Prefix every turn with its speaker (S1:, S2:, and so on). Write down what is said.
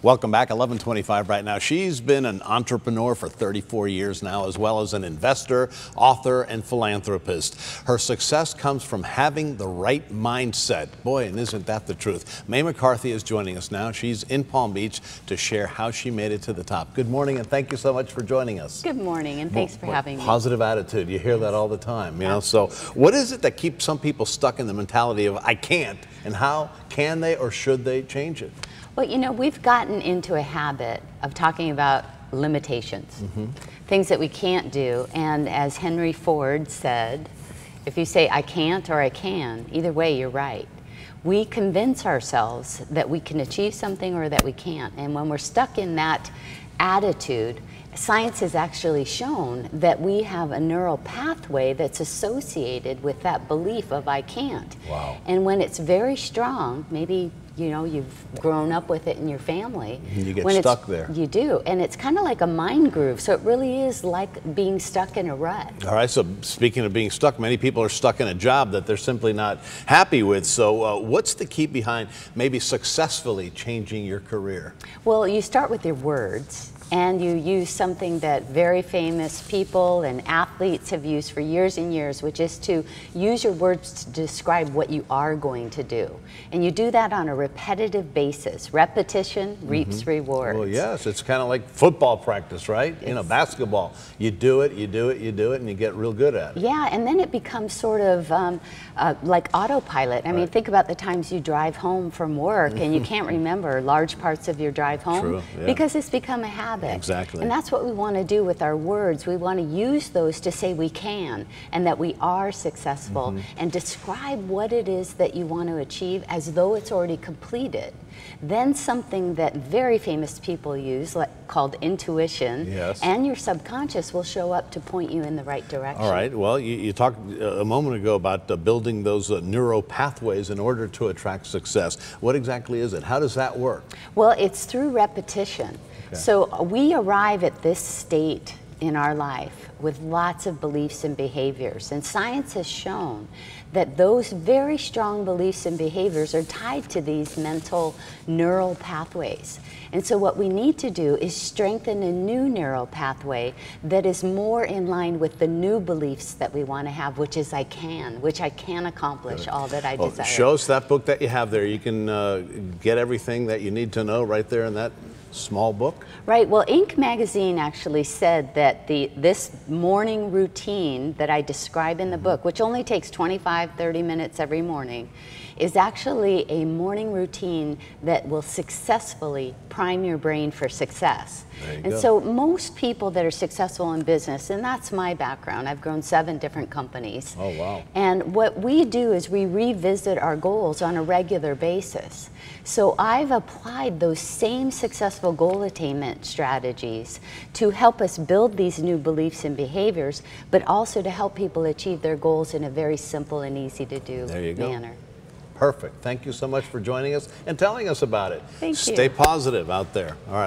S1: Welcome back. 11:25 right now. She's been an entrepreneur for 34 years now, as well as an investor, author, and philanthropist. Her success comes from having the right mindset. Boy, and isn't that the truth? Mae McCarthy is joining us now. She's in Palm Beach to share how she made it to the top. Good morning, and thank you so much for joining us.
S2: Good morning, and thanks for having me.
S1: Positive attitude. You hear that all the time, you know? So what is it that keeps some people stuck in the mentality of I can't, and how can they or should they change it?
S2: Well, you know, we've gotten into a habit of talking about limitations, things that we can't do. And as Henry Ford said, if you say I can't or I can, either way you're right. We convince ourselves that we can achieve something or that we can't. And when we're stuck in that attitude, science has actually shown that we have a neural pathway that's associated with that belief of I can't.
S1: Wow.
S2: And when it's very strong, maybe you know, you've grown up with it in your family.
S1: You get stuck there.
S2: You do, and it's kind of like a mind groove, so it really is like being stuck in a rut.
S1: All right, so speaking of being stuck, many people are stuck in a job that they're simply not happy with. So what's the key behind maybe successfully changing your career? Well,
S2: you start with your words. And you use something that very famous people and athletes have used for years and years, which is to use your words to describe what you are going to do. And you do that on a repetitive basis. Repetition reaps rewards.
S1: Well, yes, it's kind of like football practice, right? You know, basketball. You do it, you do it, you do it, and you get real good at it.
S2: Yeah, and then it becomes sort of like autopilot. I mean, think about the times you drive home from work and you can't remember large parts of your drive home because it's become a habit.
S1: Exactly.
S2: And that's what we want to do with our words. We want to use those to say we can and that we are successful and describe what it is that you want to achieve as though it's already completed. Then something that very famous people use, called intuition, and your subconscious will show up to point you in the right direction.
S1: All right. Well, you talked a moment ago about building those neural pathways in order to attract success. What exactly is it? How does that work?
S2: Well, it's through repetition. So we arrive at this state in our life with lots of beliefs and behaviors, and science has shown that those very strong beliefs and behaviors are tied to these mental neural pathways. And so what we need to do is strengthen a new neural pathway that is more in line with the new beliefs that we want to have, which is which I can accomplish all that I desire.
S1: Show us that book that you have there. You can get everything that you need to know right there in that small book?
S2: Right. Well, Inc. magazine actually said that this morning routine that I describe in the book, which only takes 25-30 minutes every morning, is actually a morning routine that will successfully prime your brain for success. So most people that are successful in business, and that's my background, I've grown 7 different companies.
S1: Oh, wow.
S2: And what we do is we revisit our goals on a regular basis. So I've applied those same successful goal attainment strategies to help us build these new beliefs and behaviors, but also to help people achieve their goals in a very simple and easy to do manner.
S1: Perfect. Thank you so much for joining us and telling us about it.
S2: Thank you.
S1: Stay positive out there. All right.